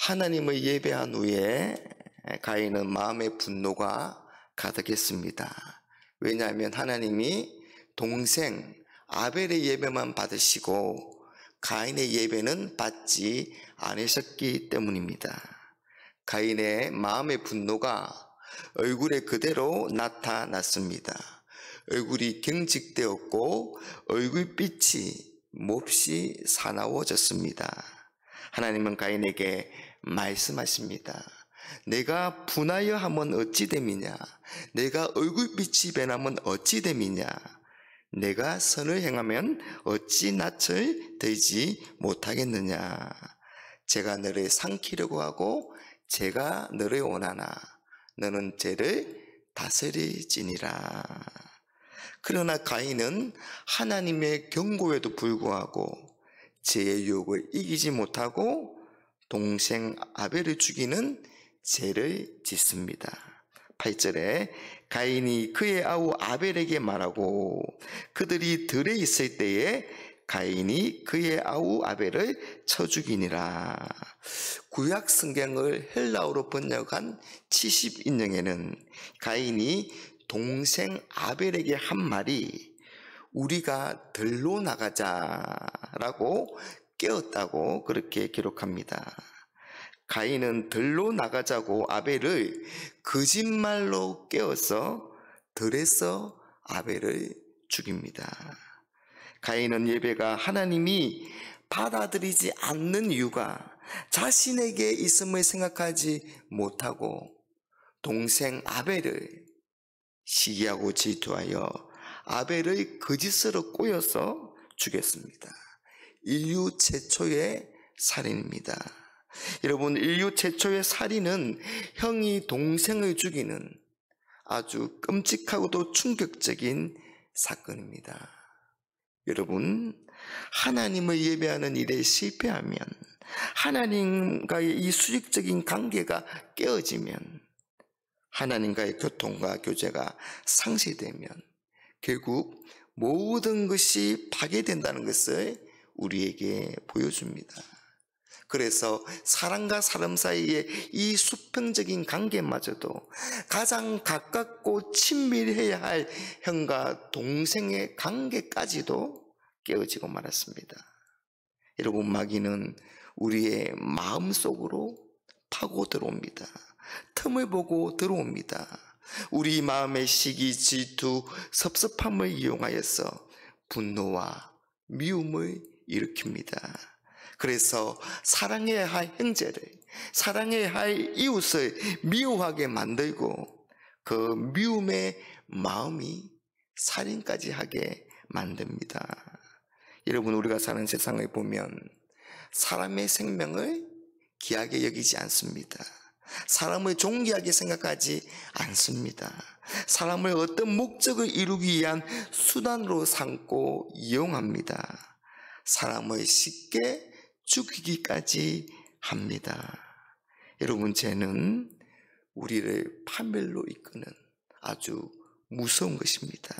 하나님을 예배한 후에 가인은 마음의 분노가 가득했습니다. 왜냐하면 하나님이 동생 아벨의 예배만 받으시고 가인의 예배는 받지 않으셨기 때문입니다. 가인의 마음의 분노가 얼굴에 그대로 나타났습니다. 얼굴이 경직되었고 얼굴빛이 몹시 사나워졌습니다. 하나님은 가인에게 말씀하십니다. 내가 분하여 하면 어찌 됨이냐? 내가 얼굴빛이 변하면 어찌 됨이냐? 내가 선을 행하면 어찌 낯을 들지 못하겠느냐? 제가 너를 삼키려고 하고 제가 너를 원하나 너는 죄를 다스리지니라. 그러나 가인은 하나님의 경고에도 불구하고 죄의 유혹을 이기지 못하고 동생 아벨을 죽이는 죄를 짓습니다. 8절에 가인이 그의 아우 아벨에게 말하고 그들이 들에 있을 때에 가인이 그의 아우 아벨을 쳐 죽이니라. 구약 성경을 헬라어로 번역한 70인용에는 가인이 동생 아벨에게 한 말이 우리가 들로 나가자라고 깨웠다고 그렇게 기록합니다. 가인은 들로 나가자고 아벨을 거짓말로 깨워서 들에서 아벨을 죽입니다. 가인은 예배가 하나님이 받아들이지 않는 이유가 자신에게 있음을 생각하지 못하고 동생 아벨을 시기하고 질투하여 아벨의 거짓으로 꼬여서 죽였습니다. 인류 최초의 살인입니다. 여러분, 인류 최초의 살인은 형이 동생을 죽이는 아주 끔찍하고도 충격적인 사건입니다. 여러분, 하나님을 예배하는 일에 실패하면, 하나님과의 이 수직적인 관계가 깨어지면, 하나님과의 교통과 교제가 상실되면 결국 모든 것이 파괴된다는 것을 우리에게 보여줍니다. 그래서 사람과 사람 사이의 이 수평적인 관계마저도 가장 가깝고 친밀해야 할 형과 동생의 관계까지도 깨어지고 말았습니다. 여러분, 마귀는 우리의 마음속으로 파고 들어옵니다. 틈을 보고 들어옵니다. 우리 마음의 시기, 질투, 섭섭함을 이용하여서 분노와 미움을 일으킵니다. 그래서 사랑해야 할 형제를, 사랑해야 할 이웃을 미워하게 만들고 그 미움의 마음이 살인까지 하게 만듭니다. 여러분, 우리가 사는 세상을 보면 사람의 생명을 귀하게 여기지 않습니다. 사람을 존귀하게 생각하지 않습니다. 사람을 어떤 목적을 이루기 위한 수단으로 삼고 이용합니다. 사람을 쉽게 죽이기까지 합니다. 여러분, 죄는 우리를 파멸로 이끄는 아주 무서운 것입니다.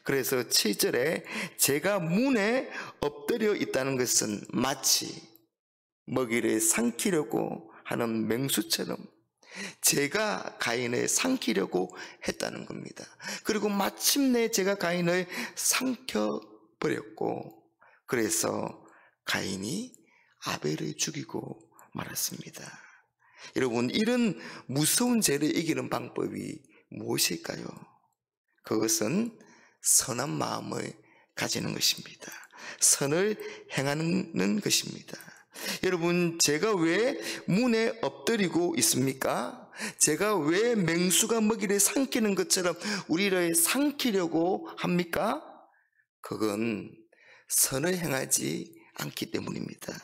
그래서 7절에 죄가 문에 엎드려 있다는 것은 마치 먹이를 삼키려고 하는 맹수처럼 죄가 가인을 삼키려고 했다는 겁니다. 그리고 마침내 죄가 가인을 삼켜버렸고 그래서 가인이 아벨을 죽이고 말았습니다. 여러분, 이런 무서운 죄를 이기는 방법이 무엇일까요? 그것은 선한 마음을 가지는 것입니다. 선을 행하는 것입니다. 여러분, 제가 왜 문에 엎드리고 있습니까? 제가 왜 맹수가 먹이를 삼키는 것처럼 우리를 삼키려고 합니까? 그건 선을 행하지 않기 때문입니다.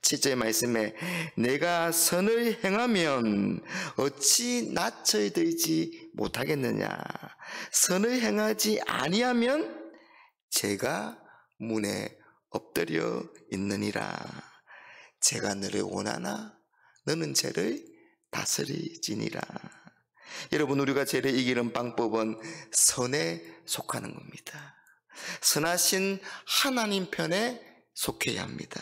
7절 말씀에 내가 선을 행하면 어찌 낯을 들지 못하겠느냐? 선을 행하지 아니하면 제가 문에 엎드려 있느니라. 제가 너를 원하나 너는 죄를 다스리지니라. 여러분, 우리가 죄를 이기는 방법은 선에 속하는 겁니다. 선하신 하나님 편에 속해야 합니다.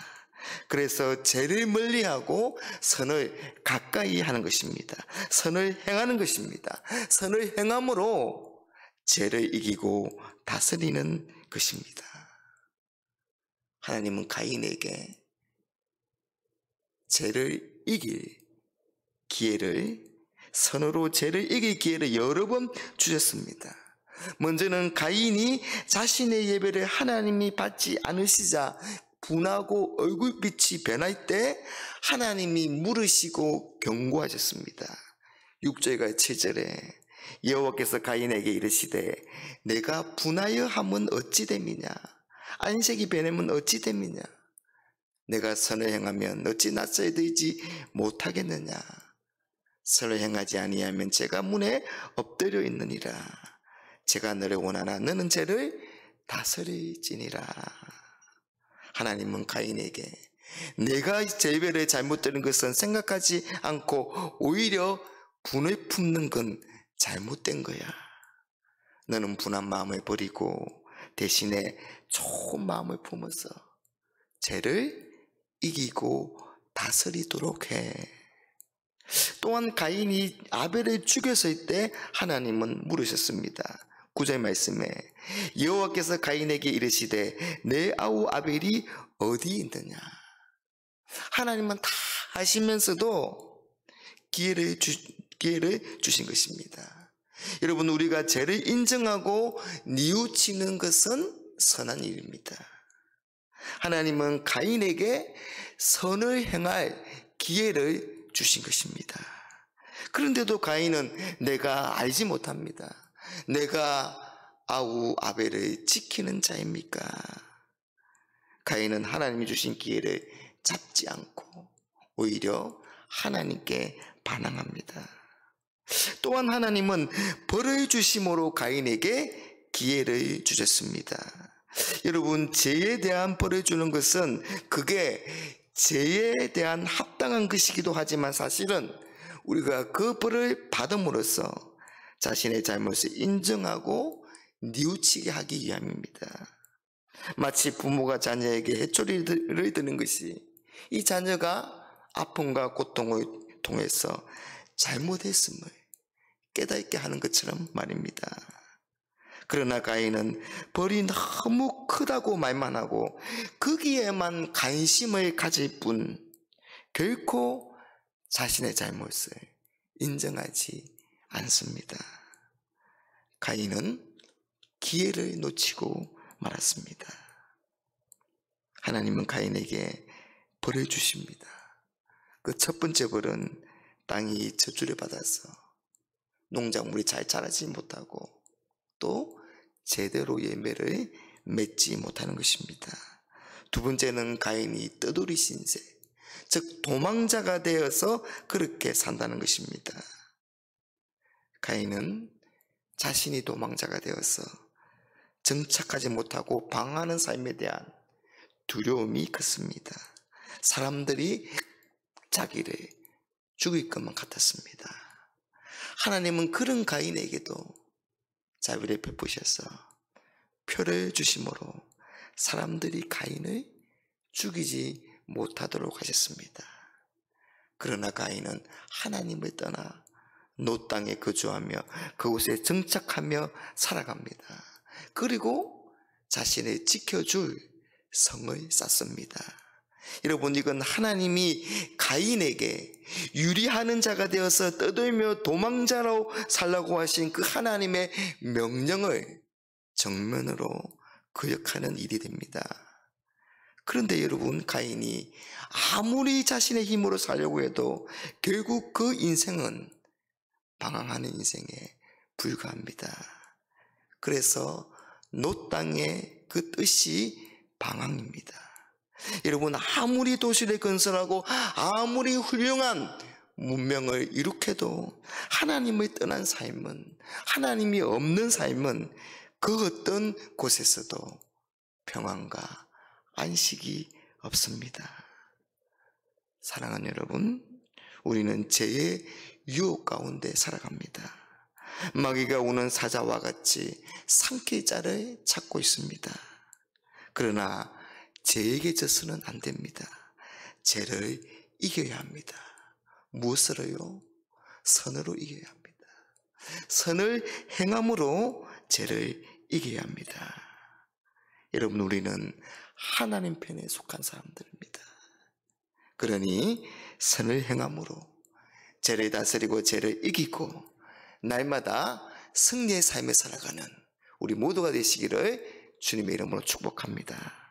그래서 죄를 멀리하고 선을 가까이 하는 것입니다. 선을 행하는 것입니다. 선을 행함으로 죄를 이기고 다스리는 것입니다. 하나님은 가인에게 죄를 이길 기회를, 선으로 죄를 이길 기회를 여러 번 주셨습니다. 먼저는 가인이 자신의 예배를 하나님이 받지 않으시자 분하고 얼굴빛이 변할 때 하나님이 물으시고 경고하셨습니다. 6절과 7절에 여호와께서 가인에게 이르시되 내가 분하여 함은 어찌 됨이냐, 안색이 변하면 어찌 됨이냐, 내가 선을 행하면 어찌 낯설이 되지 못하겠느냐, 선을 행하지 아니하면 제가 문에 엎드려 있느니라. 제가 너를 원하나 너는 죄를 다스릴지니라. 하나님은 가인에게 내가 예배를 잘못 드린 것은 생각하지 않고 오히려 분을 품는 건 잘못된 거야. 너는 분한 마음을 버리고 대신에 좋은 마음을 품어서 죄를 이기고 다스리도록 해. 또한 가인이 아벨을 죽였을 때 하나님은 물으셨습니다. 9절 말씀에 여호와께서 가인에게 이르시되 내 아우 아벨이 어디 있느냐. 하나님은 다 아시면서도 기회를 주신 것입니다. 여러분, 우리가 죄를 인정하고 뉘우치는 것은 선한 일입니다. 하나님은 가인에게 선을 행할 기회를 주신 것입니다. 그런데도 가인은 내가 알지 못합니다. 내가 아우 아벨을 지키는 자입니까? 가인은 하나님이 주신 기회를 잡지 않고 오히려 하나님께 반항합니다. 또한 하나님은 벌을 주심으로 가인에게 기회를 주셨습니다. 여러분, 죄에 대한 벌을 주는 것은 그게 죄에 대한 합당한 것이기도 하지만 사실은 우리가 그 벌을 받음으로써 자신의 잘못을 인정하고 뉘우치게 하기 위함입니다. 마치 부모가 자녀에게 해초리를 드는 것이 이 자녀가 아픔과 고통을 통해서 잘못했음을 깨닫게 하는 것처럼 말입니다. 그러나 가인은 벌이 너무 크다고 말만 하고 거기에만 관심을 가질 뿐 결코 자신의 잘못을 인정하지 않습니다. 가인은 기회를 놓치고 말았습니다. 하나님은 가인에게 벌을 주십니다. 그 첫 번째 벌은 땅이 저주를 받아서 농작물이 잘 자라지 못하고 또 제대로 열매를 맺지 못하는 것입니다. 두 번째는 가인이 떠돌이 신세, 즉 도망자가 되어서 그렇게 산다는 것입니다. 가인은 자신이 도망자가 되어서 정착하지 못하고 방황하는 삶에 대한 두려움이 컸습니다. 사람들이 자기를 죽일 것만 같았습니다. 하나님은 그런 가인에게도 자비를 베푸셔서 표를 주심으로 사람들이 가인을 죽이지 못하도록 하셨습니다. 그러나 가인은 하나님을 떠나 노 땅에 거주하며 그곳에 정착하며 살아갑니다. 그리고 자신을 지켜줄 성을 쌓습니다. 여러분, 이건 하나님이 가인에게 유리하는 자가 되어서 떠돌며 도망자로 살라고 하신 그 하나님의 명령을 정면으로 거역하는 일이 됩니다. 그런데 여러분, 가인이 아무리 자신의 힘으로 살려고 해도 결국 그 인생은 방황하는 인생에 불과합니다. 그래서 노 땅의 그 뜻이 방황입니다. 여러분, 아무리 도시를 건설하고 아무리 훌륭한 문명을 이룩해도 하나님을 떠난 삶은, 하나님이 없는 삶은 그 어떤 곳에서도 평안과 안식이 없습니다. 사랑하는 여러분, 우리는 죄의 유혹 가운데 살아갑니다. 마귀가 오는 사자와 같이 삼킬 자를 찾고 있습니다. 그러나 죄에게 져서는 안 됩니다. 죄를 이겨야 합니다. 무엇으로요? 선으로 이겨야 합니다. 선을 행함으로 죄를 이겨야 합니다. 여러분, 우리는 하나님 편에 속한 사람들입니다. 그러니 선을 행함으로 죄를 다스리고 죄를 이기고 날마다 승리의 삶을 살아가는 우리 모두가 되시기를 주님의 이름으로 축복합니다.